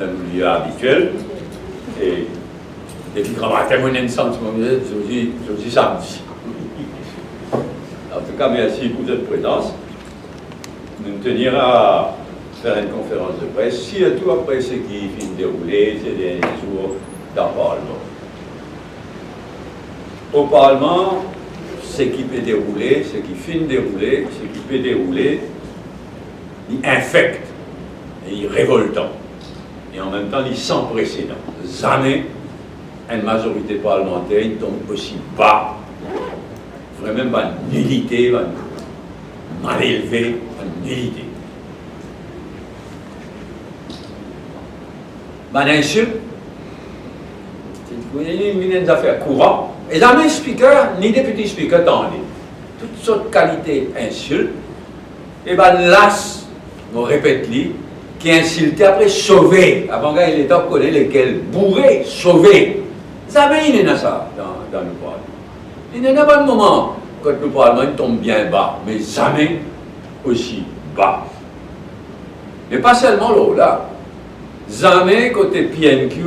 dans le milieu habituel. Et puis, quand on a témoigné un sentiment, je dis samedi. En tout cas, merci pour votre présence. Nous tenir à faire une conférence de presse, surtout après ce qui finit de dérouler ces derniers jours dans le Parlement. Au Parlement, ce qui peut dérouler, ce qui finit de dérouler, ce qui peut dérouler, il infecte, il est révoltant, et en même temps, il est sans précédent. Jamais une majorité parlementaire tombe aussi bas, vraiment une nullité, une mal élevée, une nullité. Une insulte, c'est une affaire courante. Et jamais speaker, ni député speaker, attendez. Toutes sortes de qualités insultes, et bien là, on répète-les, qui insultait après sauver. Avant il est temps connaît lesquels bourré, sauver. Jamais il n'y a ça dans le Parlement. Il n'y a pas de moment quand le Parlement tombe bien bas, mais jamais aussi bas. Mais pas seulement là. Jamais côté PNQ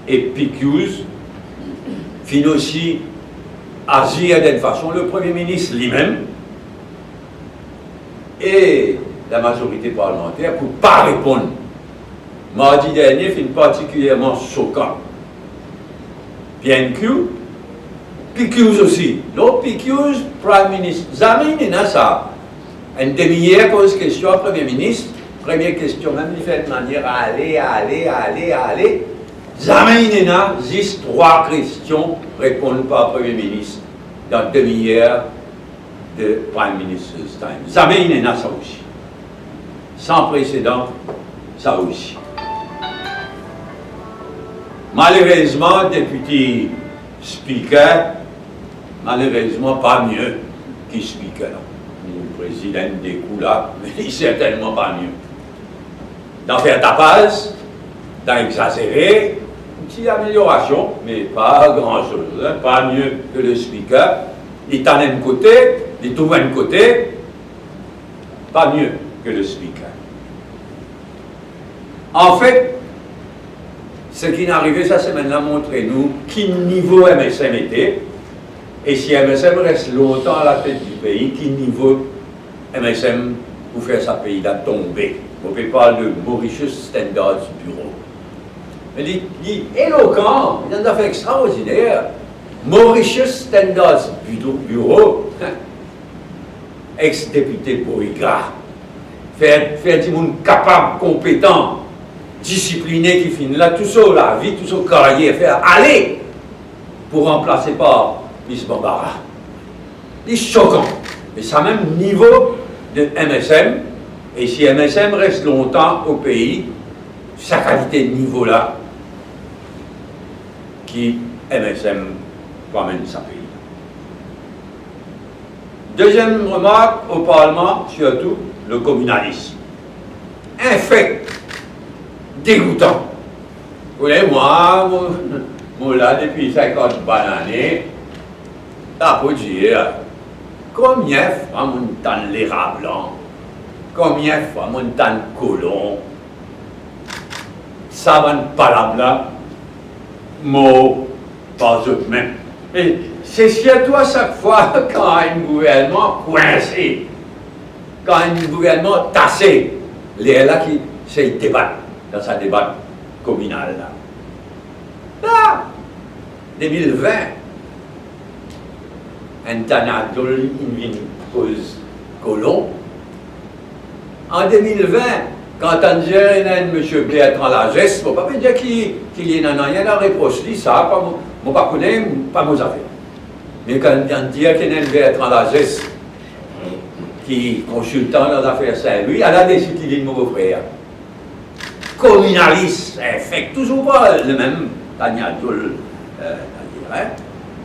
et PQs, fin aussi agir d'une façon, le Premier ministre lui-même et la majorité parlementaire pour ne pas répondre. Mardi dernier, fin particulièrement choquant. PNQ, PQs aussi. L'autre PQs, Prime Ministre, jamais il n'y a ça. Une demi-heure pose question au Premier ministre. Première question, même il fait de manière à aller. Jamais il n'y a juste 3 questions répondues par le Premier ministre dans demi-heure de Prime Minister's Time. Jamais il n'y a ça aussi. Sans précédent, ça aussi. Malheureusement, député speaker, malheureusement pas mieux que speaker. Le président des coups là, mais certainement pas mieux. D'en faire tapage, d'en exagérer, une petite amélioration, mais pas grand-chose, hein, pas mieux que le speaker. Il est en un côté, il trouve un côté, pas mieux que le speaker. En fait, ce qui est arrivé cette semaine-là montre-nous quel niveau MSM était, et si MSM reste longtemps à la tête du pays, quel niveau MSM pour faire sa pays là tomber. On peut parler de Mauritius Standards Bureau. Mais il est éloquent, il a une affaire extraordinaire. Mauritius Standards Bureau, ex-député Boïga, faire du monde capable, compétent, discipliné qui finit là, tout ça, la vie, tout ça, carrière, faire aller pour remplacer par Miss Bambara. Il est choquant. Mais ça même niveau de MSM, et si MSM reste longtemps au pays, sa qualité de niveau là, qui MSM promène sa pays. Deuxième remarque, au Parlement, surtout, le communalisme. Infect, dégoûtant. Vous voyez, moi là, depuis 50 bonnes années, là, pour dire, combien de fois mon temps les rats blancs, combien de fois mon temps colon, ça va pas là, mot, pas eux même. Et c'est surtout à chaque fois quand un gouvernement coincé, quand un gouvernement tassé, les là qui se débattent dans sa débat communal là. Là, 2020, un tanadol in cause colon. En 2020, quand on dit M. Bertrand Lagesse, il ne faut pas dire qu'il y a rien à reprocher, ça, je ne connais pas mes affaires. Mais quand on dit qu'il y a Bertrand Lagesse qui est consultant dans les affaires Saint-Louis, elle a décidé qu'il est mon frère. Communaliste, fait toujours pas le même Taniadoul,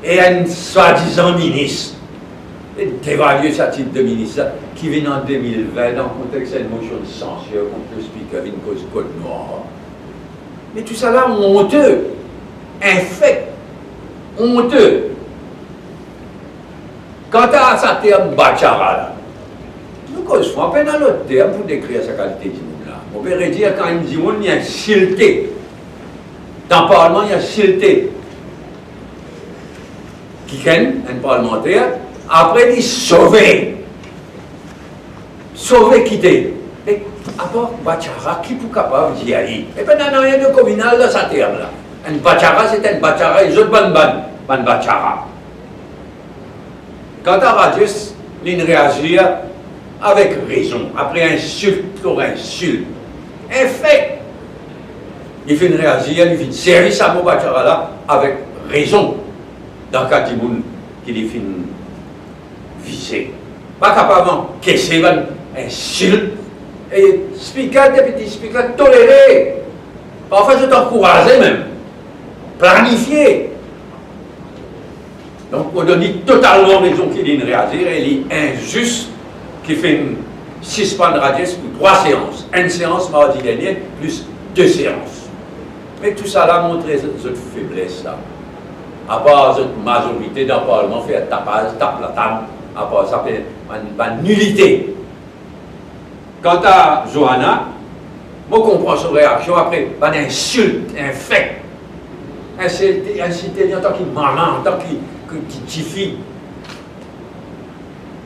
et un soi-disant ministre. Et d'évaluer ce type de ministre qui vient en 2020 dans le contexte d'une motion de censure contre le speaker d'une cause code noire. Mais tout ça là, honteux, infect, honteux. Quant à sa terme Bachara, là, nous causons à peine dans l'autre terme pour décrire sa qualité du monde là. On peut dire quand il dit on y a insulté dans le Parlement, il y a silté. Qui ken, un parlementaire, après il sauver. Sauver quitter. Et à part Bachara, qui est capable d'y aller? Et bien, il n'y a rien de communal dans sa terre là. Un Bachara, c'est un Bachara, et autres ban Bachara. Quant à Rajesh, il réagit avec raison, après insulte pour insulte. En fait, il fait une réagir, il fait une service à mon Bachara là, avec raison. Dans le cas du monde qui les fait viser. Pas capable de caisser une insulte. Et speaker, député speaker, tolérer. Parfois, je t'encourage même. Planifier. Donc, on donne totalement raison qu'il y réagir et il est injuste qui fait une suspendre Rajesh pour 3 séances. Une séance mardi dernier, plus 2 séances. Mais tout ça là montre cette faiblesse là. À part cette majorité dans le Parlement fait tapage, tape la table, à part ça fait une nullité. Quant à Johanna, moi je comprends sa réaction après, une insulte, un fait. Insulter en tant que maman, en tant que petite fille.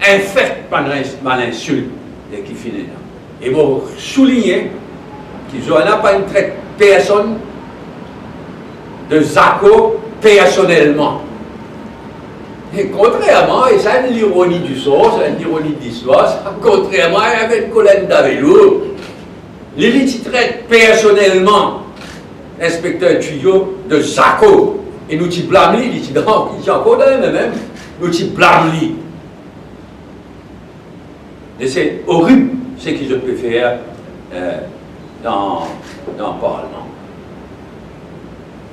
Un fait, pas une insulte qui finit là. Et moi, souligner que Johanna n'a pas une traite personne de Zako personnellement. Et contrairement, et ça c'est l'ironie du sort, c'est l'ironie de l'histoire, contrairement avec Colin Davelou, il traite personnellement l'inspecteur tuyau de Zako. Et nous t'y blâme lui, il dit non, il dit encore dans même, nous t'y blâme lui. Et c'est horrible ce qu'ils peuvent faire dans le Parlement.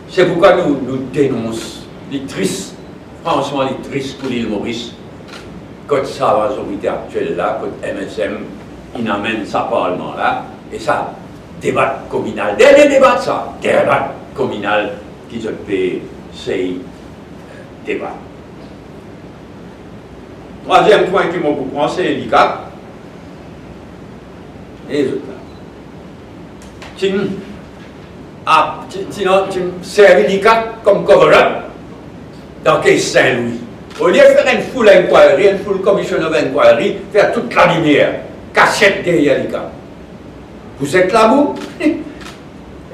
C'est pourquoi nous dénonçons les tristes, franchement les tristes pour l'île Maurice, quand ça la majorité actuelle là, quand MSM, il amène ça Parlement là, et ça, débat communal, dernier débat ça, débat communal qui se fait ces débats. Troisième point que moi vous prends, c'est l'ICAP. Et les autres là. Tu servis l'ICAP comme cover-up dans le case Saint-Louis. Au lieu de faire une full inquiry, une full commission of inquiry, faire toute la lumière, cachette derrière l'ICAP. Vous êtes là, vous?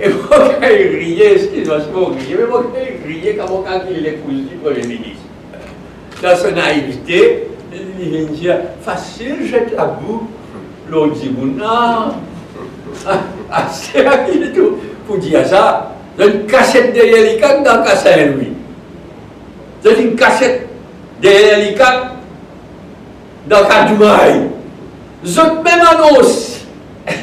Et moi, quand il riait, excusez-moi, c'est pas rier, mais moi, quand il riait, quand il est épouse du Premier ministre. Dans sa naïveté, il vient dire, facile, jette la boue. L'autre dit, non. C'est rapide tout. Pour dire ça, j'ai une cachette derrière les cannes dans le Saint-Louis. J'ai une cachette derrière les cannes dans le Kadoumaï. J'ai même annonce.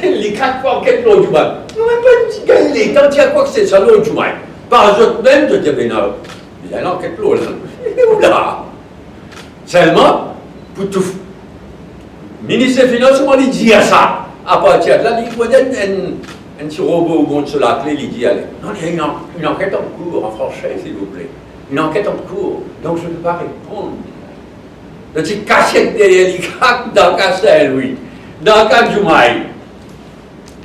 Les 4 fois qu'elle l'autre du mal. Nous même pas une petite galette, tant qu'il y a quoi que c'est ça l'autre du mal. Par eux même, je dis, ben non, il y a l'enquête l'autre. Là. Seulement, pour tout. Le ministre des Finances, il dit à ça. À partir de là, il faut un petit robot au monde sur la clé, il dit, allez. Non, il y a une enquête en cours, en français, s'il vous plaît. Une enquête en cours, donc je ne peux pas répondre. Le petit cachette derrière les craques dans le cas Saint-Louis, dans le cas du Maï.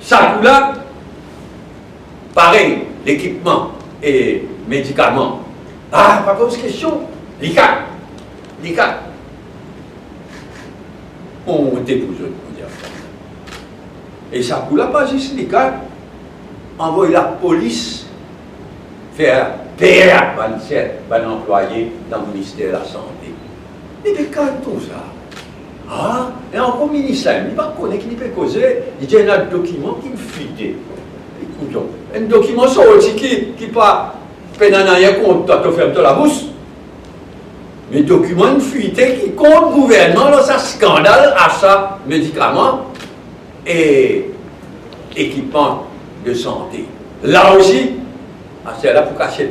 Ça, là, pareil, l'équipement et médicaments. Ah, pas pose question. l'ICAC. On dépose, on dire. Et ça ne pas juste l'ICAC. Envoyer la police faire payer un employé dans le ministère de la Santé. Et puis quand tout ça, ah, et encore le ministère, il ne pas connaître, il peut causer, il dit il y a un document qui me fuite. Un document sorti qui pas rien contre te ferme la bouche. Mais document fuité qui contre le gouvernement dans sa scandale, achat, médicaments et équipement de santé. Là aussi, c'est là pour cacher.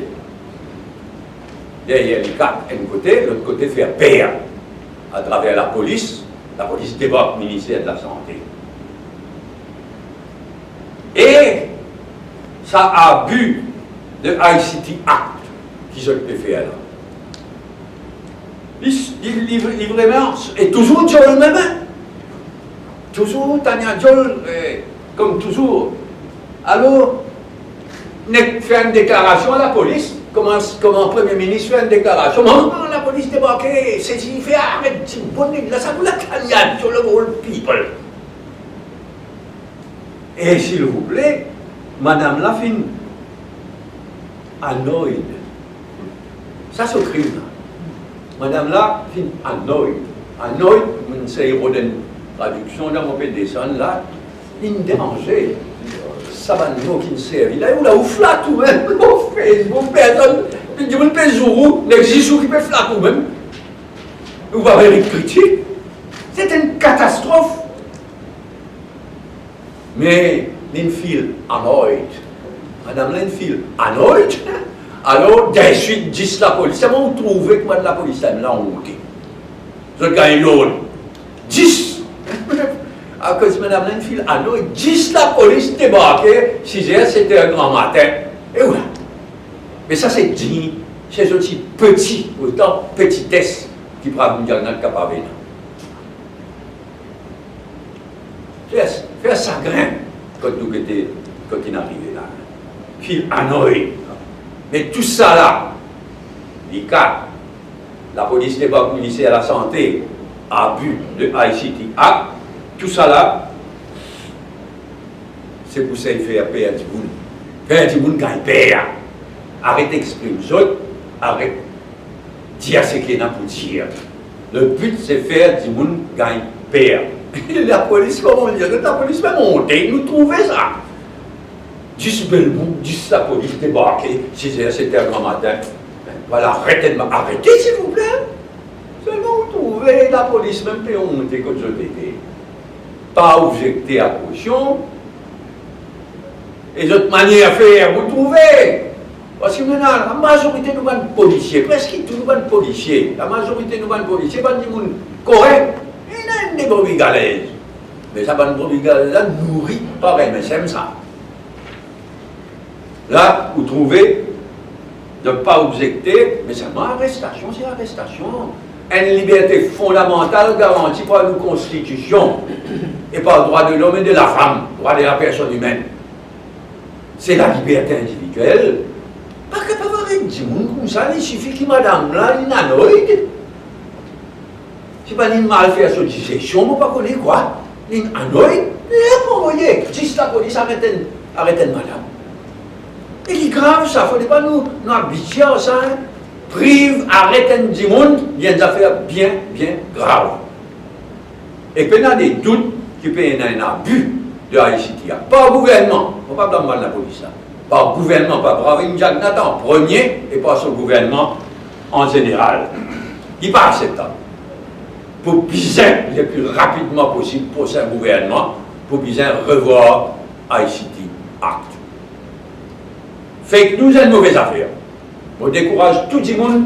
Derrière les quatre, d'un côté, l'autre côté faire payer à travers la police débat le ministère de la Santé. Et ça abus de ICT Act qui se peut faire là. Livrément, et toujours Joel même. Toujours Tania Joel, comme toujours. Alors, fait une déclaration à la police. Comment le Premier ministre fait une déclaration? Non, la police débarquée, c'est il fait arrête, là ça vous la cagnade sur le whole people. Et s'il vous plaît, Madame Lafine, annoyed. Ça c'est crime. Madame Lafine, annoyed. Annoyed, c'est une traduction dans mon pays descend là, une danger. Ça va nous qui ne servent. Là, où flatte ou même, au Facebook, personne, il dit, on peut jouer, n'existe qui peut flatter ou même. Vous va avoir une critique. C'est une catastrophe. Mais, l'Infil, annoyed. Madame l'Infil, annoyed. Alors, de suite, dit la police. C'est bon, vous trouvez que moi, la police, elle l'a honté. Je gagne l'autre. 10. À cause de Mme Lenfil, à nous, 10 la police débarquait, 6 heures, c'était un grand matin. Et voilà. Mais ça, c'est digne. C'est aussi petit, autant petitesse qui prend une diagnostic capable. Faire chagrin quand nous étions, quand il arrivait là. Puis, annoyé. Mais tout ça là, les cas, la police débarque, le ministère de la Santé, abus de ICT Act, tout ça là, c'est pour ça qu'il fait payer du monde. Faire du monde gagne payer. Arrête d'exprimer les autres, arrête de dire ce qu'il y a pour dire. Le but c'est faire du monde gagne payer. La police, comment on dit, la police va monter, nous trouver ça. 10 Belmont, 10 la police débarquée, 6 heures, c'était un grand matin. Voilà, arrêtez s'il vous plaît. Seulement vous trouvez la police même peut monter comme je l'ai. Pas objecter à caution. Et d'autres manières à faire, vous trouvez. Parce que maintenant, la majorité de nos policiers, presque tous nos policiers, la majorité de nos policiers, pas des gens corrects, il y a des brebis galaises. Mais ça, pas de brebis galaises, là, nourrit pareil, mais c'est ça. Là, vous trouvez de ne pas objecter, mais seulement arrestation, c'est arrestation. Une liberté fondamentale garantie par une constitution et par le droit de l'homme et de la femme, le droit de la personne humaine. C'est la liberté individuelle. Pas capable de dire comme ça, il suffit que madame là, il n'annoïde. C'est pas une mal faire sur dissection, on ne pas connaître quoi. Il n'annoïde, il a envoyé. Si la police arrête madame. Et c'est grave ça, il ne faut pas nous habituer à ça. Prive, arrête du monde, il y a des affaires bien graves. Et puis il y a des doutes qu'il peut y avoir un abus de ICT. Pas au gouvernement, il ne faut pas blâmer la police. Pas au gouvernement, pas braver une Jagnat en premier et pas sur le gouvernement en général. Il n'est pas acceptable. Pour bien, le plus rapidement possible pour ce gouvernement, pour bien revoir ICT Act. Fait que nous avons une mauvaise affaire. On décourage tout le monde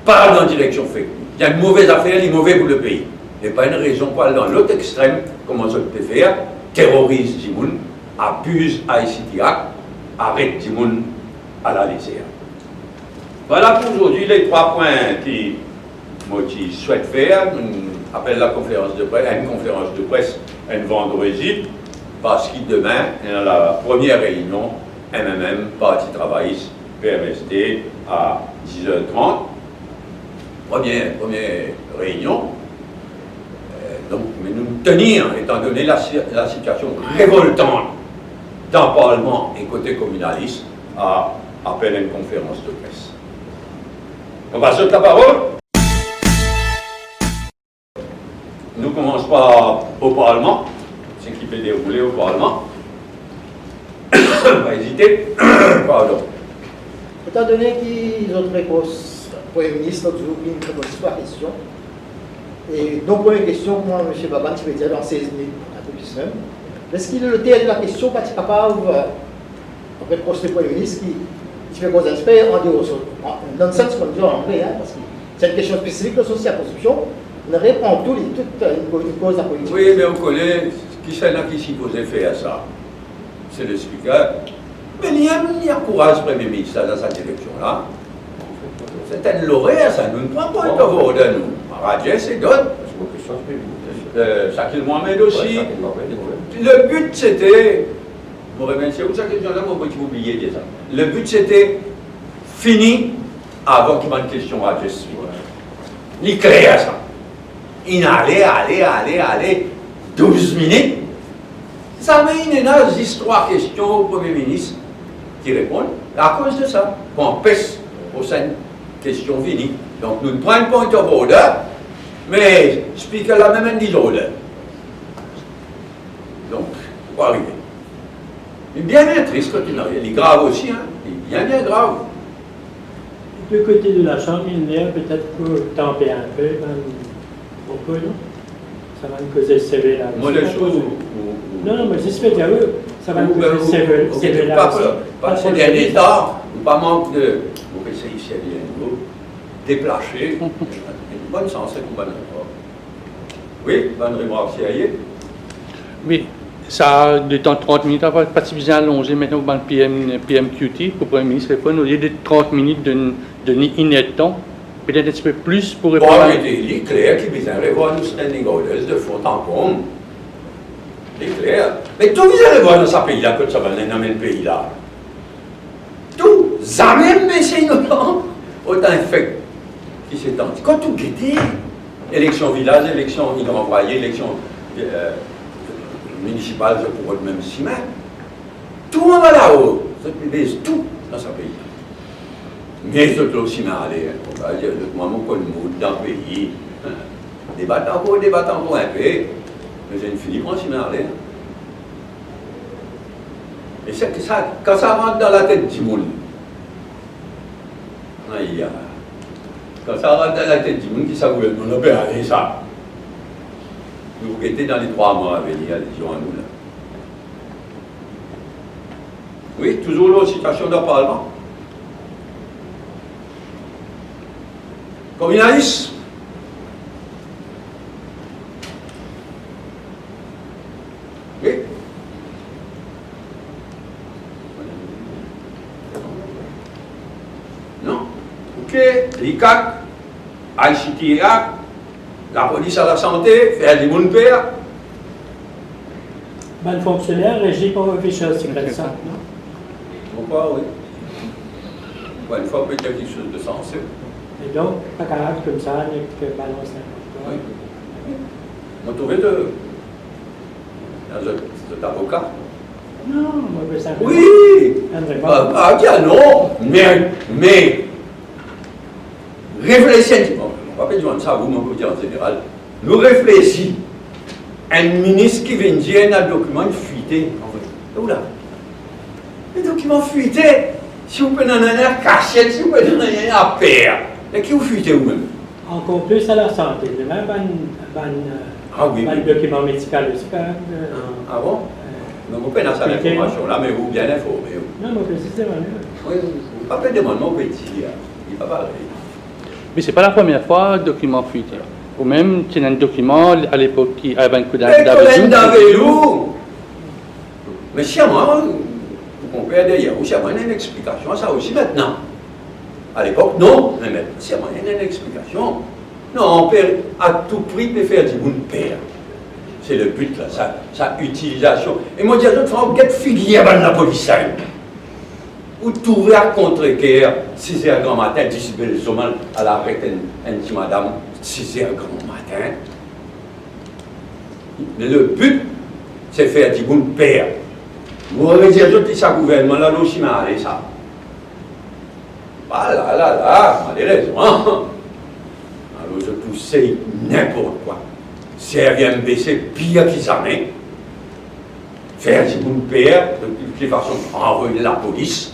pas dans la direction fake. Il y a une mauvaise affaire, il est mauvais pour le pays. Il n'y a pas une raison pour aller dans l'autre extrême, comme on peut faire, terrorise le monde, abuse ICT Act, arrête le monde à la légère. Voilà pour aujourd'hui les 3 points que moi je souhaite faire. On appelle la conférence de presse, une conférence de presse un vendredi, parce que demain, il y a la première réunion MMM, Parti travailliste, PMSD, à 10h30. Première réunion. Donc, mais nous tenir, étant donné la situation révoltante dans le Parlement et côté communaliste, à appeler une conférence de presse. On va sauter la parole. Nous commençons par au Parlement, ce qui peut dérouler au Parlement. Pas hésiter. Pardon. Étant donné qu'ils ont réponse, le Premier ministre a toujours une réponse par question. Et donc, première question, moi, M. Baban, tu veux dire dans 16 minutes, un peu plus même. Est-ce qu'il est le thème de la question, pas capable, en réponse du Premier ministre, qui fait qu'on espère en dehors, dans le sens qu'on dit en anglais, hein, parce que c'est une question spécifique de la circonscription, on répond toute une cause de la politique. Oui, mais on connaît qui c'est là qui s'y posait faire ça. C'est le speaker. Mais il y a courage, Premier ministre, dans sa direction-là. C'est un lauréat, ça nous ne prend pas de voix de nous. Radjet, c'est d'autres. Shakil Mohamed aussi. Le but, c'était vous remerciez pour cette question-là, moi, je vais oublier déjà. Le but, c'était fini avant qu'il y ait une question à je suis. Il créa ça. Il allait, 12 minutes. Ça met une histoire question au Premier ministre qui répond à cause de ça. On pèse au sein de question finie. Donc nous ne prenons pas un point of order, mais le speaker a même un disorder. Donc, il va arriver. Mais bien triste quand il est grave aussi, hein. Il est bien grave. Du côté de la Chambre, il y a peut-être pour tamper un peu, pourquoi non? Ça va nous causer sévère. Moi, les choses. Non, mais j'espère que ça va nous causer sévère. Pas ces derniers temps, pas manque de. Vous essayez ici à bien déplacer. Une bonne chance, c'est une bonne remarque. Oui, bonne remarque, c'est Oui. Ça, de temps 30 minutes, pas suffisamment allongé maintenant dans le PMQT pour le Premier ministre répondre, au lieu de 30 minutes de inétant, peut-être un petit peu plus pour répondre. Bon, il est clair qu'il vient revoir nous standing orders de fond en comble. C'est clair. Mais tout vient revoir dans ce pays-là, que ça va dans le pays-là. Tout, jamais, mais c'est innocent. Autant fait qui s'est tendu. Quand tout guetté, élection village, élection envoyé, élection municipale, je pourrais le même ciment. Tout le monde va là-haut. Ça baisse tout dans ce pays. Mais c'est aussi mal aller. On va dire, le moment qu'on moute dans le pays, débattre encore un peu. Mais j'ai une fille pour aussi mal aller. Et c'est que ça, quand ça rentre dans la tête du monde, quand ça rentre dans la tête du monde, qui ça voulait, on a bien aller ça. Vous étiez dans les 3 mois à venir, disons à nous là. Oui, toujours la situation de Parlement. Communaliste. Oui. Non. Ok. L'ICAC, ICTA, la police à la santé, faire du bon père. Le fonctionnaire régit par official secret ça, non? Pourquoi, oui. Une fois peut-être quelque chose de sensé. Et donc, pas capable comme ça, que balance n'importe quoi. Oui. On m'a trouvé de. Cet avocat. Non, moi, je veux ça. Oui! Tiens, non! Mais. Réfléchissez un petit peu. On va pas dire ça, vous, mon dire en général. Nous réfléchissons. Un ministre qui vient dire un document fuité. Oula! Les documents fuités, si vous pouvez en avoir cachette, si vous pouvez en avoir à paire. Et qui vous fuitez vous-même? Encore plus à la santé. De même, le document médical aussi, quand même. Ah bon? Donc, vous pouvez dans cette information-là, mais vous bien informé. Non, mais précisément. Oui, vous pas de demande au petit, il n'est pas pareil. Mais ce n'est pas la première fois document fuité. Ou même, il y a un document à l'époque qui avait un coup d'Avelou. Mais si à moi, vous comprenez d'ailleurs, si à moi, il y a une explication à ça aussi maintenant. À l'époque, non, mais maintenant, si à moi, il y a une explication. Non, on peut à tout prix peut faire du bon père. C'est le but, là, sa utilisation. Et moi, je dis à d'autres fois, on get filière dans la police. Ou tout à contre-guerre, 6h grand matin, 10 belles zomal à la règle, un petit madame, 6h grand matin. Mais le but, c'est faire du bon père. Vous aurez dit à d'autres qui ça gouvernement, là, aussi, mais allez, ça. Ah là, malheureusement. Alors, je poussais n'importe quoi. Servir à me baisser pire qu'ils amènent. Faire du bon père, de toutes façons, envoyer la police.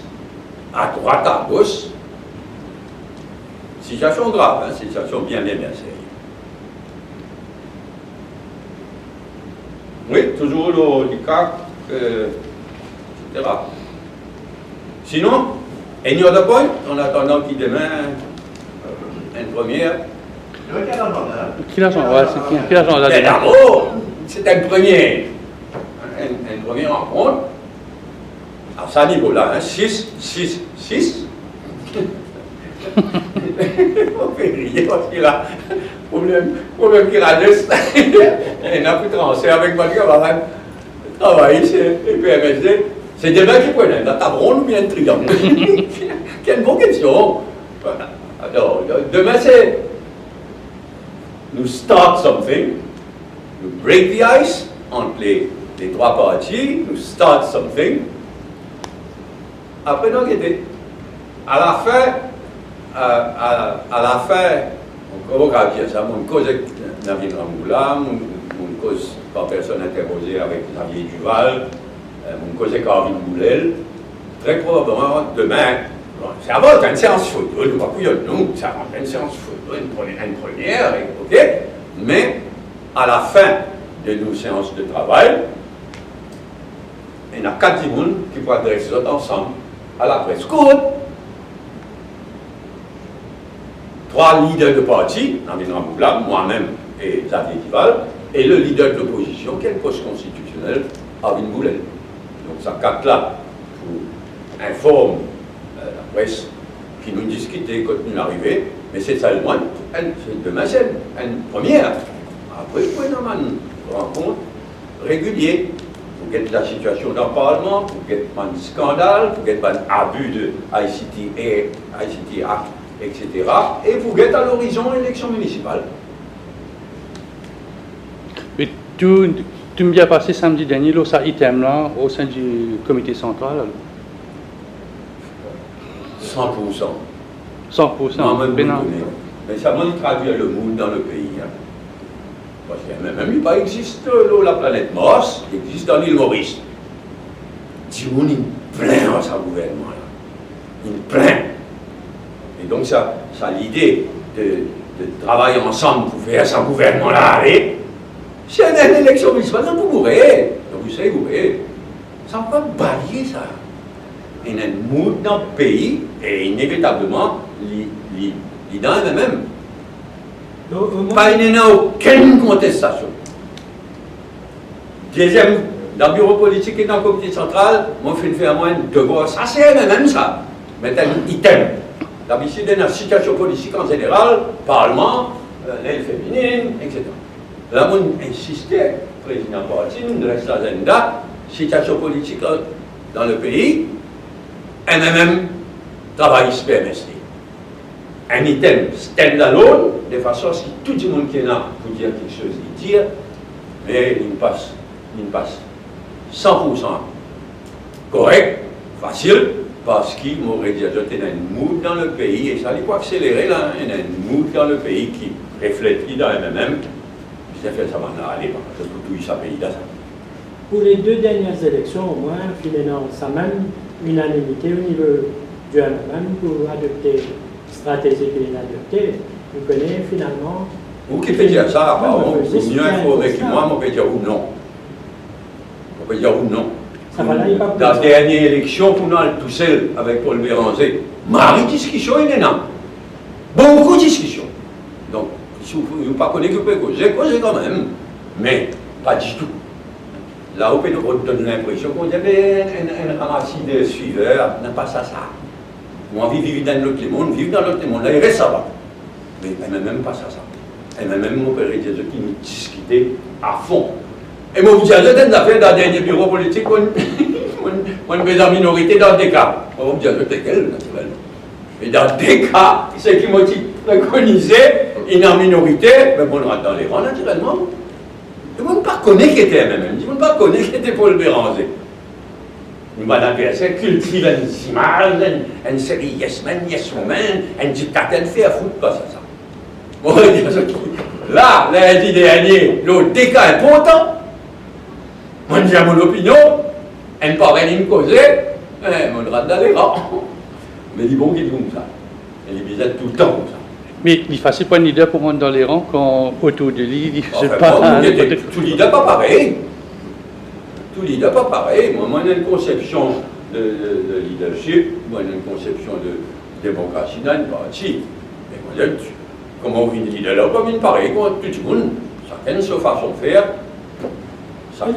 À droite, à gauche. Situation grave, hein, situation bien sérieuse. Oui, toujours le cas, etc. Sinon, any other point, en attendant qu'il demain, une première. Quel agenda Mais d'abord, c'est un premier. Une première rencontre. À ce niveau-là, hein, 6. On fait rire parce qu'il a problème qu'il reste. Il n'a plus de transfert avec moi qui va travailler chez PMSD. C'est demain qui prennent un tabron ou bien un triangle. Quelle bonne question. Voilà. Alors, demain c'est nous start something, nous break the ice entre les trois parties, nous start something. Après, nous guetter. À la fin, on va dire ça, mon cause Navin Ramboula, mon cause par personne interposée avec Xavier Duval, mon cause Carvin Boulel. Très probablement, demain, ça va être une séance photo, nous nous, ça va être une séance photo, une première, ok? Mais, à la fin de nos séances de travail, il y a 4 personnes qui vont adresser ensemble à la presse courte. 3 leaders de parti, Navin Ramboula, moi-même et Xavier Duval, et le leader de l'opposition, qui est le poste constitutionnel, Arvin Boulel. Donc, ça 4-là, pour informer la presse qui nous discutait quand nous arrivons, mais c'est seulement demain, c'est une première. Après, il faut une rencontre régulière. Pour get la situation dans le Parlement, pour get un scandale, pour get un abus de ICT Act, etc. Et pour get à l'horizon l'élection municipale. Mais tu me dis passé samedi dernier, là, ça item-là, au sein du comité central? 100%. 100%. Moi-même, mais ça m'a traduit le monde dans le pays. Hein. Parce qu'il même il pas existe la planète Mars, il existe dans l'île Maurice. Timoun, il plein à sa gouvernement. Là. Il plein. Et donc, ça l'idée de travailler ensemble pour faire son gouvernement là, allez. Si il y a une élection municipale, vous mourrez. Donc, vous savez, vous mourrez. Ça ne va pas balayer ça. Il y a un mood dans le pays et inévitablement, il est dans le même. Il n'y a aucune contestation. Deuxième, dans le bureau politique et dans le comité central, on fait faire moins de voix. Ça, c'est même ça. Mais c'est un item. D'habitude, dans la situation politique en général, Parlement, l'aile féminine, etc. Là, on insistait, président Poutine, reste l'agenda, situation politique dans le pays, MMM, travail PMSD. Un item stand-alone, de façon à ce que tout le monde qui est là pour dire quelque chose, il dit, mais il passe 100% correct, facile, parce qu'il m'aurait dit, il y a un mood dans le pays, et ça il faut accélérer là, il y a un mood dans le pays qui reflète dans MMM, ça fait ça va aller, parce que tout ça pays là. Pour les 2 dernières élections, au moins, finalement, ça même unanimité au niveau du MMM pour adopter stratégie qu'il a adoptée. Vous connaissez finalement. Vous qui peut dire ça, apparemment, vous mieux informé que moi, on peut dire ou non. On peut dire ou non. Ça va là, il pas dans la dernière élection, pour nous, tout seul, avec Paul Béranger, Marie discussion, il est là. Beaucoup de discussions. Donc, si vous ne pas connaissez que vous pouvez causer quand même, mais pas du tout. Là, on peut nous donner l'impression qu'on avait un ramassis de suiveurs, n'a pas ça. On vit vivre dans l'autre monde, là, il reste ça va. Mais elle n'a même pas ça. Elle m'a même opéré des gens qui nous discutaient à fond. Et moi, vous dites, j'ai une affaire dans le dernier bureau politique, on est en minorité dans des cas. On vous dit, c'est quel, naturellement. Mais dans des cas, ceux qui m'ont préconisé, ils sont en minorité, mais on rentre dans les rangs, naturellement. Tout le monde ne connaît qui était MMM, tout le monde ne connaît qui était Paul Béranger. Nous avons cultive une image, une série yes man, yes woman, un dictateur fait à foutre pas ça. Bon, là, lundi dernier, l'autre des cas important. Moi, j'ai mon opinion, elle ne parle pas de me causer, on rentre dans les rangs. Mais il est bon qu'il dit comme ça. Elle est bizarre tout le temps comme ça. Mais il est facile pour un leader pour rentrer dans les rangs quand autour de lui, il enfin, tout leader pas pareil. Tout leader pas pareil. Moi, j'ai une conception de leadership, moi, j'ai une conception de démocratie dans une partie. Mais moi, comment on vit le leader là, comme une pareil, tout le monde, chacun sa façon de faire, chacun.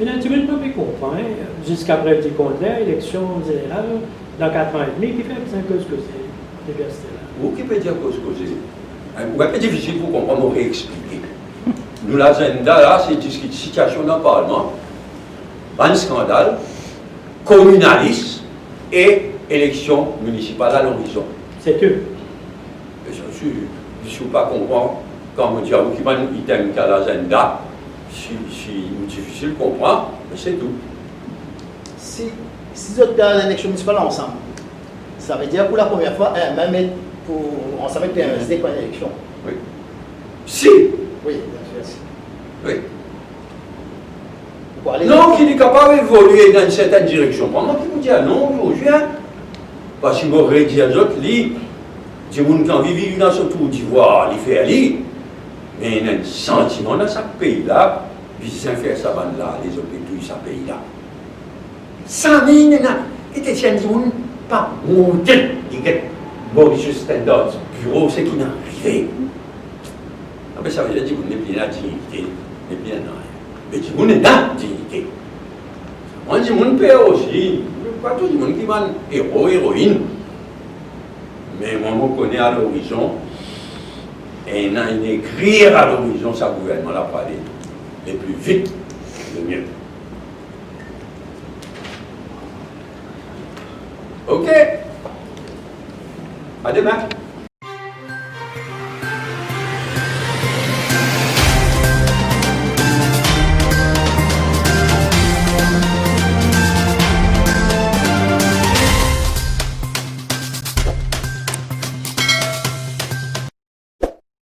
Et là, tu ne peux pas comprendre, jusqu'après le contraire, élection générale, dans 4 ans et demi, qui fait besoin que c'est là. Wikipédia cause causée. C'est difficile pour comprendre, on réexpliquer. Nous, l'agenda là, c'est une situation dans le Parlement, un scandale, communalistes et élections municipales à l'horizon. C'est eux. Et je ne suis pas comprendre quand on dit à vous qui va nous item qu'à l'agenda, si difficile de comprendre, mais c'est tout. Si vous êtes dans l'élection municipale ensemble, ça veut dire pour la première fois, même pour ensemble PMSD pour une élection. Oui. Si. Oui, bien sûr. Oui. Pour aller Non, qu'il est capable d'évoluer dans une certaine direction. Pendant qu'il vous dit non, aujourd'hui, parce qu'il m'aurait dit à d'autres, lui, si vous ne pouvez vivre dans ce tour d'ivoire, il fait aller, mais il y a un sentiment dans ce pays-là, puis sans faire ça, là, les autres pays, ce pays-là. Ça, mais il y a, et tu tiens, pas monter, il y a Mauritius Standards, bureau, c'est qui n'a arrivé. Ah, mais ça veut dire que vous n'êtes plus la dignité, vous n'êtes plus la mais tout le monde est dans la dignité. Moi, tout le monde peut aussi. Pas tout le monde qui va héros, héroïne. Mais moi, je connais à l'horizon. Et il y a une écrire à l'horizon, ça gouvernement là pour aller le plus vite, le mieux. Ok. À demain.